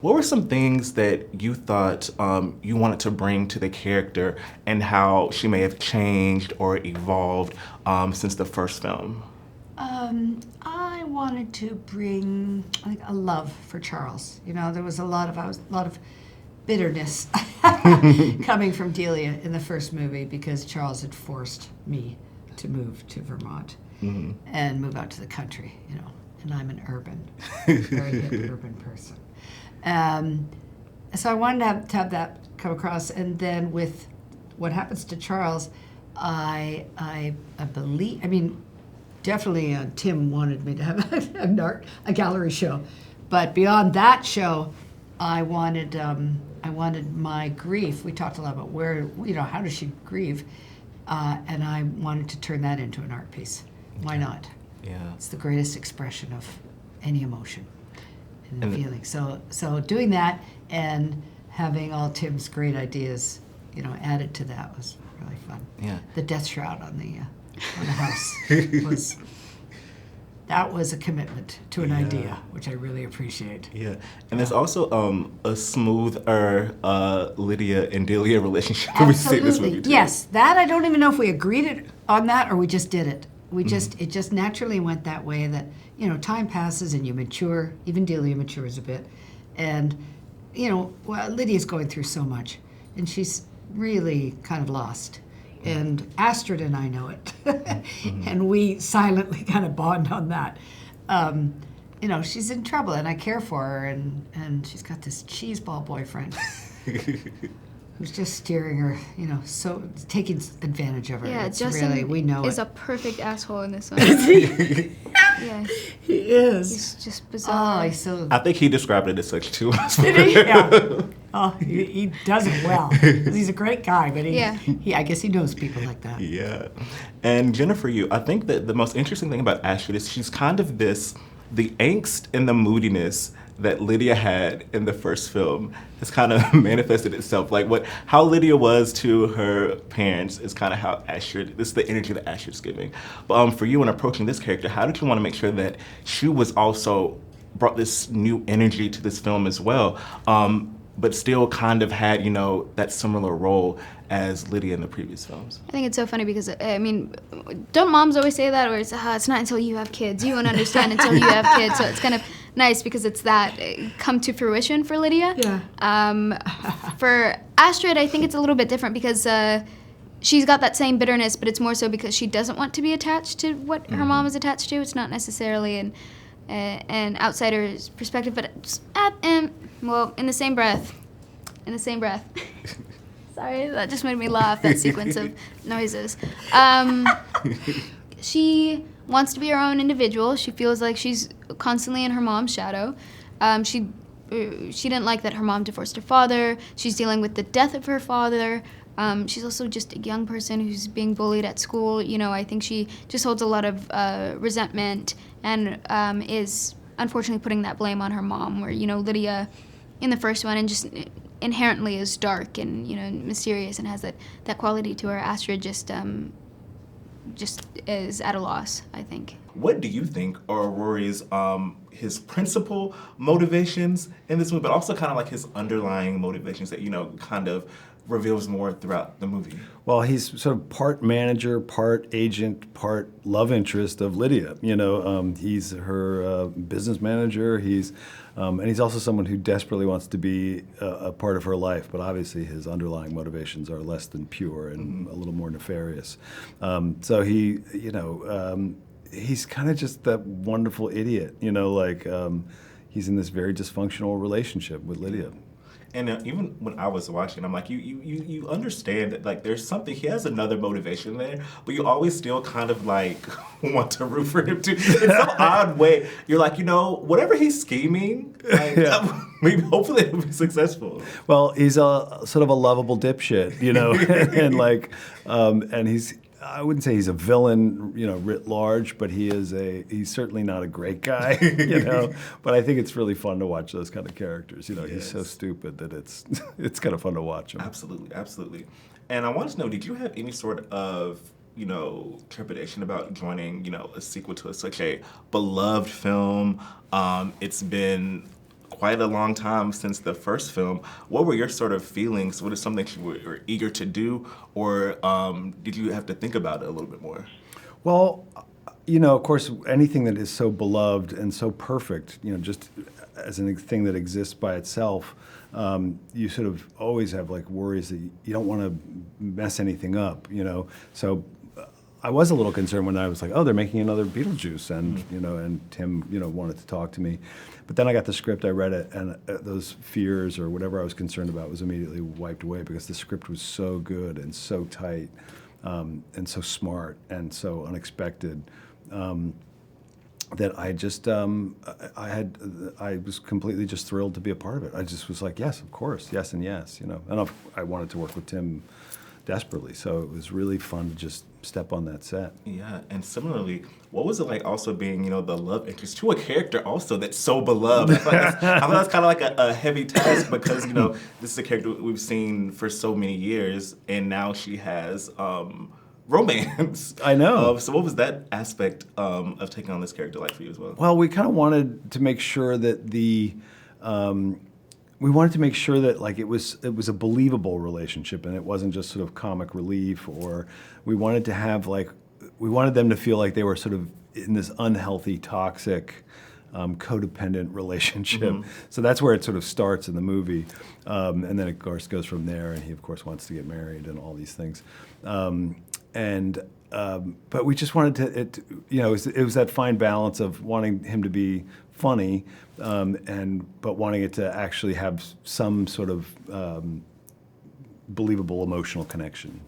What were some things that you thought you wanted to bring to the character and how she may have changed or evolved since the first film? I wanted to bring like a love for Charles. You know, there was a lot of bitterness coming from Delia in the first movie because Charles had forced me to move to Vermont and move out to the country. You know, and I'm an very hip urban person. So I wanted to have that come across, and then with what happens to Charles, I believe. I mean, definitely Tim wanted me to have a gallery show, but beyond that show, I wanted my grief. We talked a lot about how does she grieve, and I wanted to turn that into an art piece. Why not? Yeah, it's the greatest expression of any emotion and feeling. So doing that and having all Tim's great ideas, added to that was really fun. Yeah. The death shroud on the house was a commitment to an idea, which I really appreciate. Yeah, and there's also a smoother Lydia and Delia relationship that we see in this movie too. Yes, that I don't even know if we agreed on that or we just did it. It just naturally went that way that, time passes and you mature, even Delia matures a bit. And, Lydia's going through so much and she's really kind of lost. And Astrid and I know it. And we silently kind of bond on that. She's in trouble and I care for her and she's got this cheeseball boyfriend who's just steering her, so taking advantage of her. Yeah, it's Justin really, we know is it. a perfect asshole in this one. Yeah. He is. He's just bizarre. Oh, he's so... I think he described it as such too. Did he? Yeah. Oh, he does it well. He's a great guy, but I guess he knows people like that. Yeah. And Jennifer, I think that the most interesting thing about Astrid is she's kind of the angst and the moodiness that Lydia had in the first film has kind of manifested itself. Like how Lydia was to her parents is kind of how this is the energy that Astrid's giving. But for you in approaching this character, how did you want to make sure that she was also brought this new energy to this film as well, but still kind of had, that similar role as Lydia in the previous films? I think it's so funny because, don't moms always say that, or it's not until you have kids. You won't understand until you have kids. So it's kind of nice because it's that come to fruition for Lydia. Yeah. For Astrid, I think it's a little bit different because she's got that same bitterness, but it's more so because she doesn't want to be attached to what her mom is attached to. It's not necessarily an outsider's perspective, but in the same breath. Sorry, that just made me laugh, that sequence of noises. She wants to be her own individual. She feels like she's constantly in her mom's shadow. She didn't like that her mom divorced her father. She's dealing with the death of her father. She's also just a young person who's being bullied at school. I think she just holds a lot of resentment and is unfortunately putting that blame on her mom, where, Lydia in the first one and just inherently is dark and, mysterious and has that quality to her. Astrid just is at a loss, I think. What do you think are Rory's his principal motivations in this movie, but also kind of like his underlying motivations that, kind of reveals more throughout the movie? Well, he's sort of part manager, part agent, part love interest of Lydia. He's her business manager. And he's also someone who desperately wants to be a part of her life, but obviously his underlying motivations are less than pure and a little more nefarious. So he's kind of just that wonderful idiot, he's in this very dysfunctional relationship with Lydia. And even when I was watching, I'm like, you understand that, like, there's something, he has another motivation there, but you always still kind of, like, want to root for him too. It's some odd way. You're like, whatever he's scheming, like, maybe hopefully it'll be successful. Well, he's a sort of a lovable dipshit, and he's, I wouldn't say he's a villain, writ large, but he's certainly not a great guy, But I think it's really fun to watch those kind of characters. Yes. He's so stupid that it's kind of fun to watch him. Absolutely, absolutely. And I wanted to know, did you have any sort of, trepidation about joining, a sequel to such a beloved film? It's been quite a long time since the first film. What were your sort of feelings? What is something you were eager to do, or did you have to think about it a little bit more? Well, of course, anything that is so beloved and so perfect, just as a thing that exists by itself, you sort of always have like worries that you don't want to mess anything up, So I was a little concerned when I was like, oh, they're making another Beetlejuice, and and Tim, wanted to talk to me, but then I got the script, I read it, and those fears or whatever I was concerned about was immediately wiped away because the script was so good and so tight, and so smart and so unexpected. That I just, I was completely just thrilled to be a part of it. I just was like, yes, of course, yes and yes, And I wanted to work with Tim desperately, so it was really fun to just step on that set. Yeah, and similarly, what was it like also being, the love interest to a character also that's so beloved? I thought that's kind of like a heavy task because, this is a character we've seen for so many years, and now she has romance. I know. So what was that aspect of taking on this character like for you as well? Well, we kind of wanted to make sure that like it was a believable relationship, and it wasn't just sort of comic relief, or we wanted to have we wanted them to feel like they were sort of in this unhealthy, toxic, codependent relationship. Mm-hmm. So that's where it sort of starts in the movie, and then of course goes from there. And he of course wants to get married and all these things, but we just wanted to. It was that fine balance of wanting him to be funny, but wanting it to actually have some sort of believable emotional connection.